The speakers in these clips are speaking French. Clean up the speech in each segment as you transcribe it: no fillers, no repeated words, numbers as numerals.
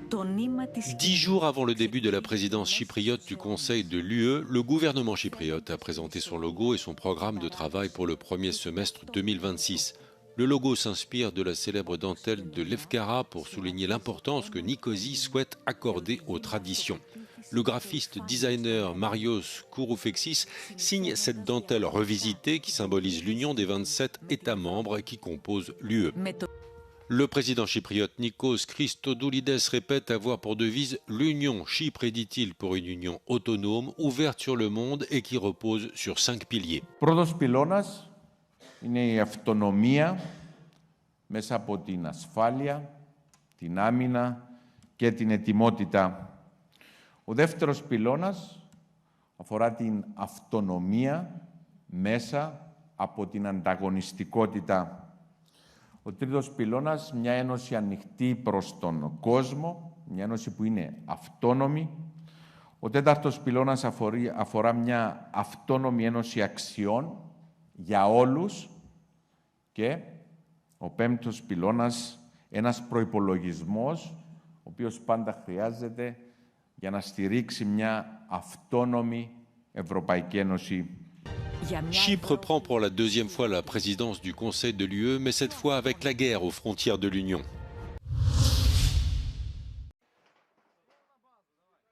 10 jours avant le début de la présidence chypriote du Conseil de l'UE, le gouvernement chypriote a présenté son logo et son programme de travail pour le premier semestre 2026. Le logo s'inspire de la célèbre dentelle de Lefkara pour souligner l'importance que Nicosie souhaite accorder aux traditions. Le graphiste designer Marios Kouroufexis signe cette dentelle revisitée qui symbolise l'union des 27 États membres qui composent l'UE. Le président chypriote Nikos Christodoulides répète avoir pour devise l'Union Chypre, dit-il, pour une union autonome, ouverte sur le monde et qui repose sur 5 piliers. Πρώτος πυλώνας είναι η αυτονομία μέσα από την ασφάλεια, την άμυνα και την ετοιμότητα. Ο δεύτερος πυλώνας αφορά την αυτονομία μέσα από την ανταγωνιστικότητα. Ο τρίτος πυλώνας, μια ένωση ανοιχτή προς τον κόσμο, μια ένωση που είναι αυτόνομη. Ο τέταρτος πυλώνας αφορά μια αυτόνομη ένωση αξιών για όλους. Και ο πέμπτος πυλώνας, ένας προϋπολογισμός, ο οποίος πάντα χρειάζεται για να στηρίξει μια αυτόνομη Ευρωπαϊκή Ένωση. Chypre prend pour la deuxième fois la présidence du Conseil de l'UE, mais cette fois avec la guerre aux frontières de l'Union.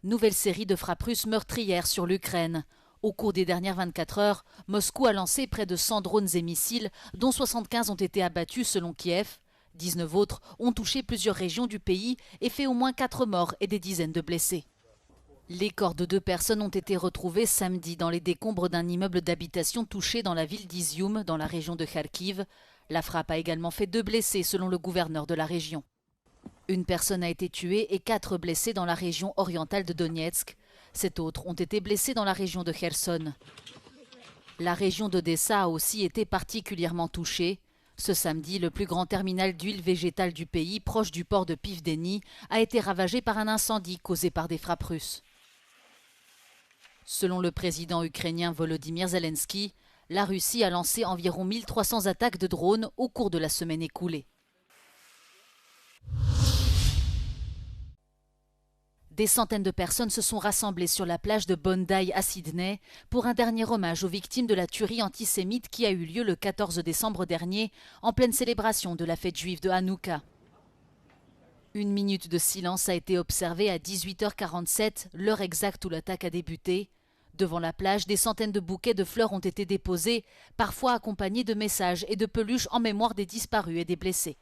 Nouvelle série de frappes russes meurtrières sur l'Ukraine. Au cours des dernières 24 heures, Moscou a lancé près de 100 drones et missiles, dont 75 ont été abattus selon Kiev. 19 autres ont touché plusieurs régions du pays et fait au moins 4 morts et des dizaines de blessés. Les corps de 2 personnes ont été retrouvés samedi dans les décombres d'un immeuble d'habitation touché dans la ville d'Izium, dans la région de Kharkiv. La frappe a également fait 2 blessés selon le gouverneur de la région. Une personne a été tuée et 4 blessés dans la région orientale de Donetsk. 7 autres ont été blessés dans la région de Kherson. La région d'Odessa a aussi été particulièrement touchée. Ce samedi, le plus grand terminal d'huile végétale du pays, proche du port de Pivdeni, a été ravagé par un incendie causé par des frappes russes. Selon le président ukrainien Volodymyr Zelensky, la Russie a lancé environ 1300 attaques de drones au cours de la semaine écoulée. Des centaines de personnes se sont rassemblées sur la plage de Bondi à Sydney pour un dernier hommage aux victimes de la tuerie antisémite qui a eu lieu le 14 décembre dernier en pleine célébration de la fête juive de Hanouka. Une minute de silence a été observée à 18h47, l'heure exacte où l'attaque a débuté. Devant la plage, des centaines de bouquets de fleurs ont été déposés, parfois accompagnés de messages et de peluches en mémoire des disparus et des blessés.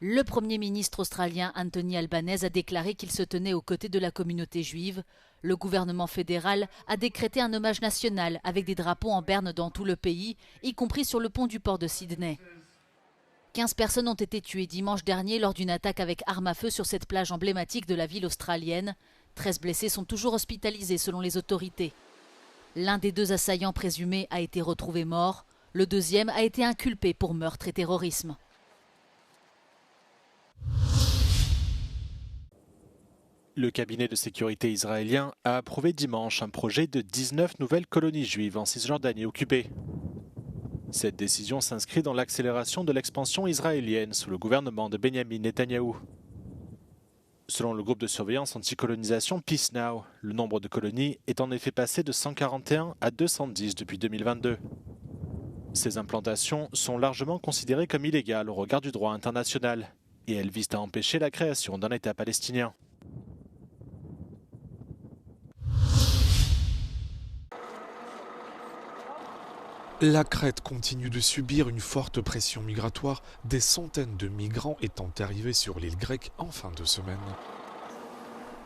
Le Premier ministre australien Anthony Albanese a déclaré qu'il se tenait aux côtés de la communauté juive. Le gouvernement fédéral a décrété un hommage national avec des drapeaux en berne dans tout le pays, y compris sur le pont du port de Sydney. 15 personnes ont été tuées dimanche dernier lors d'une attaque avec arme à feu sur cette plage emblématique de la ville australienne. 13 blessés sont toujours hospitalisés selon les autorités. L'un des 2 assaillants présumés a été retrouvé mort. Le deuxième a été inculpé pour meurtre et terrorisme. Le cabinet de sécurité israélien a approuvé dimanche un projet de 19 nouvelles colonies juives en Cisjordanie occupée. Cette décision s'inscrit dans l'accélération de l'expansion israélienne sous le gouvernement de Benyamin Netanyahou. Selon le groupe de surveillance anti-colonisation Peace Now, le nombre de colonies est en effet passé de 141 à 210 depuis 2022. Ces implantations sont largement considérées comme illégales au regard du droit international et elles visent à empêcher la création d'un État palestinien. La Crète continue de subir une forte pression migratoire, des centaines de migrants étant arrivés sur l'île grecque en fin de semaine.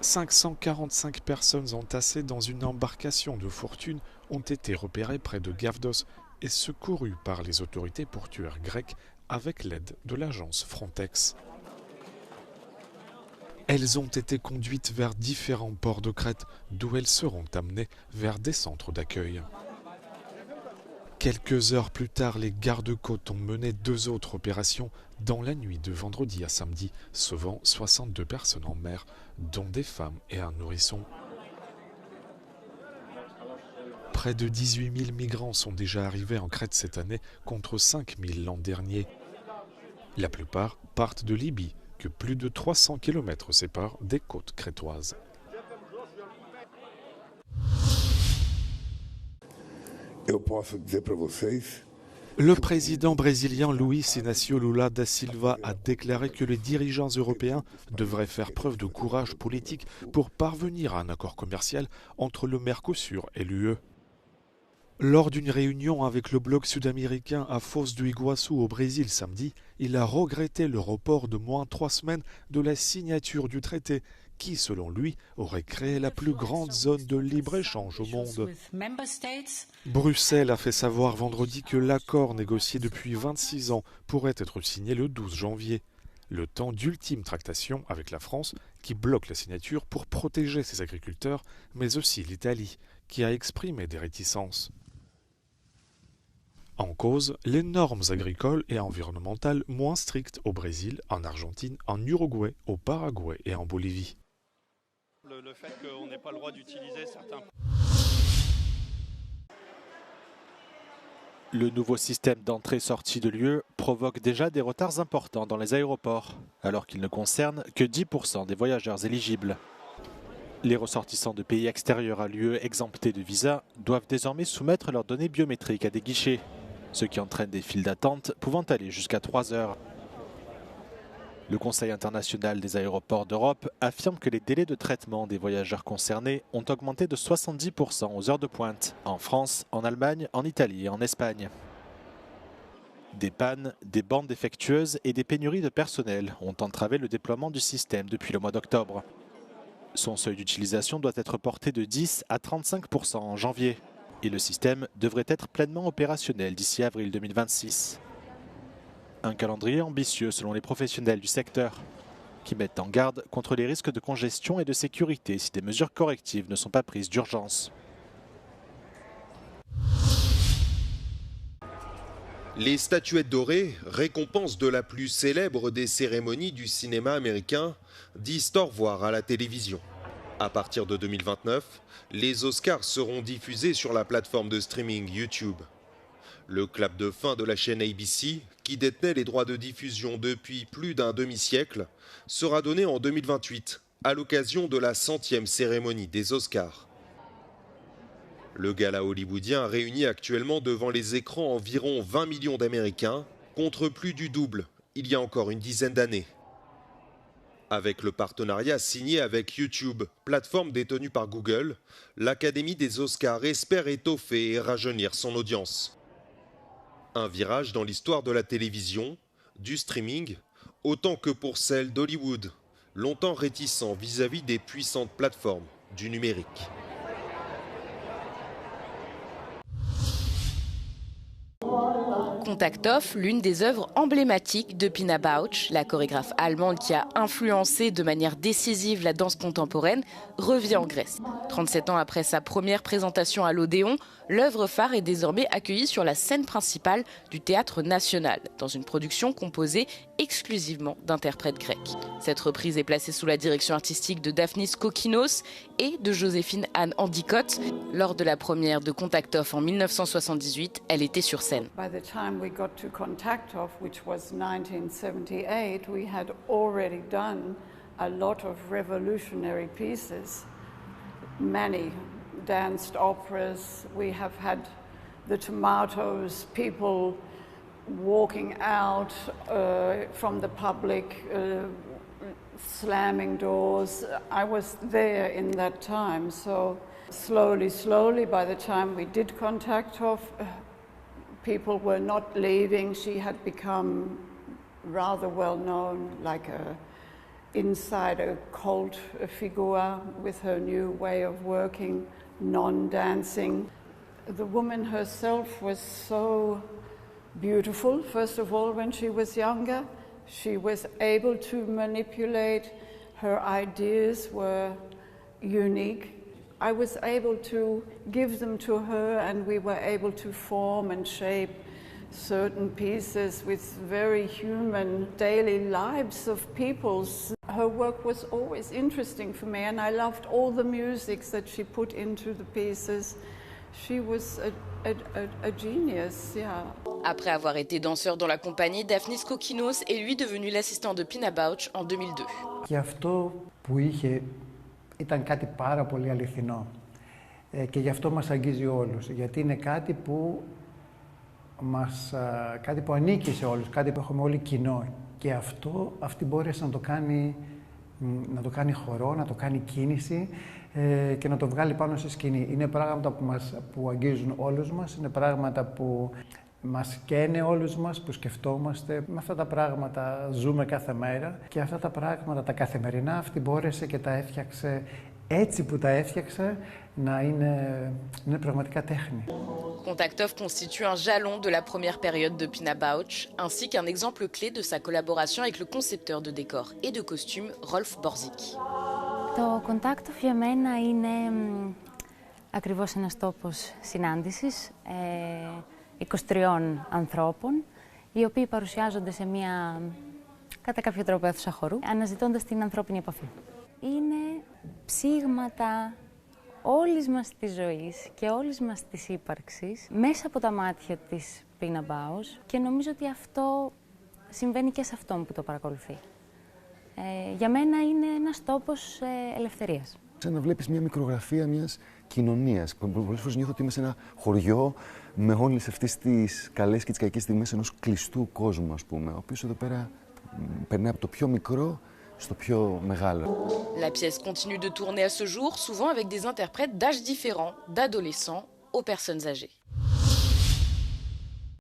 545 personnes entassées dans une embarcation de fortune ont été repérées près de Gavdos et secourues par les autorités portuaires grecques avec l'aide de l'agence Frontex. Elles ont été conduites vers différents ports de Crète, d'où elles seront amenées vers des centres d'accueil. Quelques heures plus tard, les gardes-côtes ont mené 2 autres opérations dans la nuit de vendredi à samedi, sauvant 62 personnes en mer, dont des femmes et un nourrisson. Près de 18 000 migrants sont déjà arrivés en Crète cette année, contre 5 000 l'an dernier. La plupart partent de Libye, que plus de 300 km séparent des côtes crétoises. Le président brésilien Luiz Inácio Lula da Silva a déclaré que les dirigeants européens devraient faire preuve de courage politique pour parvenir à un accord commercial entre le Mercosur et l'UE. Lors d'une réunion avec le bloc sud-américain à Foz do Iguaçu au Brésil samedi, il a regretté le report de moins 3 semaines de la signature du traité qui, selon lui, aurait créé la plus grande zone de libre-échange au monde. Bruxelles a fait savoir vendredi que l'accord négocié depuis 26 ans pourrait être signé le 12 janvier. Le temps d'ultime tractation avec la France, qui bloque la signature pour protéger ses agriculteurs, mais aussi l'Italie, qui a exprimé des réticences. En cause, les normes agricoles et environnementales moins strictes au Brésil, en Argentine, en Uruguay, au Paraguay et en Bolivie. Le fait qu'on n'ait pas le droit d'utiliser certains... Le nouveau système d'entrée-sortie de l'UE provoque déjà des retards importants dans les aéroports, alors qu'il ne concerne que 10% des voyageurs éligibles. Les ressortissants de pays extérieurs à l'UE exemptés de visa doivent désormais soumettre leurs données biométriques à des guichets, ce qui entraîne des files d'attente pouvant aller jusqu'à 3 heures. Le Conseil international des aéroports d'Europe affirme que les délais de traitement des voyageurs concernés ont augmenté de 70% aux heures de pointe, en France, en Allemagne, en Italie et en Espagne. Des pannes, des bandes défectueuses et des pénuries de personnel ont entravé le déploiement du système depuis le mois d'octobre. Son seuil d'utilisation doit être porté de 10 à 35% en janvier et le système devrait être pleinement opérationnel d'ici avril 2026. Un calendrier ambitieux selon les professionnels du secteur, qui mettent en garde contre les risques de congestion et de sécurité si des mesures correctives ne sont pas prises d'urgence. Les statuettes dorées, récompense de la plus célèbre des cérémonies du cinéma américain, disent au revoir à la télévision. À partir de 2029, les Oscars seront diffusés sur la plateforme de streaming YouTube. Le clap de fin de la chaîne ABC, qui détenait les droits de diffusion depuis plus d'un demi-siècle, sera donné en 2028, à l'occasion de la 100e cérémonie des Oscars. Le gala hollywoodien réunit actuellement devant les écrans environ 20 millions d'Américains, contre plus du double il y a encore une dizaine d'années. Avec le partenariat signé avec YouTube, plateforme détenue par Google, l'Académie des Oscars espère étoffer et rajeunir son audience. Un virage dans l'histoire de la télévision, du streaming, autant que pour celle d'Hollywood, longtemps réticent vis-à-vis des puissantes plateformes du numérique. Contact Off, l'une des œuvres emblématiques de Pina Bausch, la chorégraphe allemande qui a influencé de manière décisive la danse contemporaine, revient en Grèce. 37 ans après sa première présentation à l'Odéon, l'œuvre phare est désormais accueillie sur la scène principale du Théâtre National, dans une production composée exclusivement d'interprètes grecs. Cette reprise est placée sous la direction artistique de Daphnis Kokinos et de Joséphine Anne Handicott. Lors de la première de Contact Off en 1978, elle était sur scène. By the time we got to Contact Off, which was 1978, we had already done a lot of revolutionary pieces, many danced operas. We have had the Tomatoes, people walking out from the public, slamming doors. I was there in that time, so slowly, by the time we did Contact Off, people were not leaving. She had become rather well known, like a insider cult figure with her new way of working, non-dancing. The woman herself was so beautiful, first of all, when she was younger. She was able to manipulate. Her ideas were unique. I was able to give them to her, and we were able to form and shape certain pieces with very human daily lives of peoples. Her work was always interesting for me, and I loved all the music that she put into the pieces. She was a genius, yeah. Après avoir été danseur dans la compagnie, Daphnis Kokinos est lui devenu l'assistant de Pina Bausch en 2002. Και αυτό που είχε ήταν κάτι πάρα πολύ αληθινό. Και γι' αυτό μας αγγίζει όλους. Γιατί είναι κάτι που ανήκει σε όλους, κάτι που έχουμε όλοι κοινό. Και αυτή μπόρεσε να το κάνει χορό, να το κάνει κίνηση και να το βγάλει πάνω στη σκηνή. Είναι πράγματα που αγγίζουν όλους μας, είναι πράγματα που μας καίνε όλους μας, που σκεφτόμαστε. Με αυτά τα πράγματα ζούμε κάθε μέρα και αυτά τα πράγματα τα καθημερινά αυτή μπόρεσε και τα έφτιαξε έτσι που τα έφτιαξε να είναι πραγματικά τέχνη. Kontaktov constitue un jalon de la première période de Pina Bausch, ainsi qu'un exemple clé de sa collaboration avec le concepteur de décors et de costumes Rolf Borzig. Το Kontaktov για μένα είναι ακριβώς ένας τόπος συνάντησης 23 ανθρώπων, οι οποίοι παρουσιάζονται σε μια κατά κάποιο τρόπο αίθουσα χορού, αναζητώντας την ανθρώπινη επαφή. Είναι ψήγματα όλης μας της ζωής και όλης μας της ύπαρξης μέσα από τα μάτια της Pina Bausch και νομίζω ότι αυτό συμβαίνει και σε αυτόν που το παρακολουθεί. Για μένα είναι ένας τόπος ελευθερίας. Σαν να βλέπεις μια μικρογραφία μιας κοινωνίας. Πολλές φορές νιώθω ότι είμαι σε ένα χωριό με όλες αυτές τις καλές και τις κακές στιγμές ενός κλειστού κόσμου, ας πούμε, ο οποίος εδώ πέρα περνάει από το πιο μικρό στο πιο μεγάλο. La pièce continue de tourner à ce jour, souvent avec des interprètes d'âges différents, d'adolescents aux personnes âgées.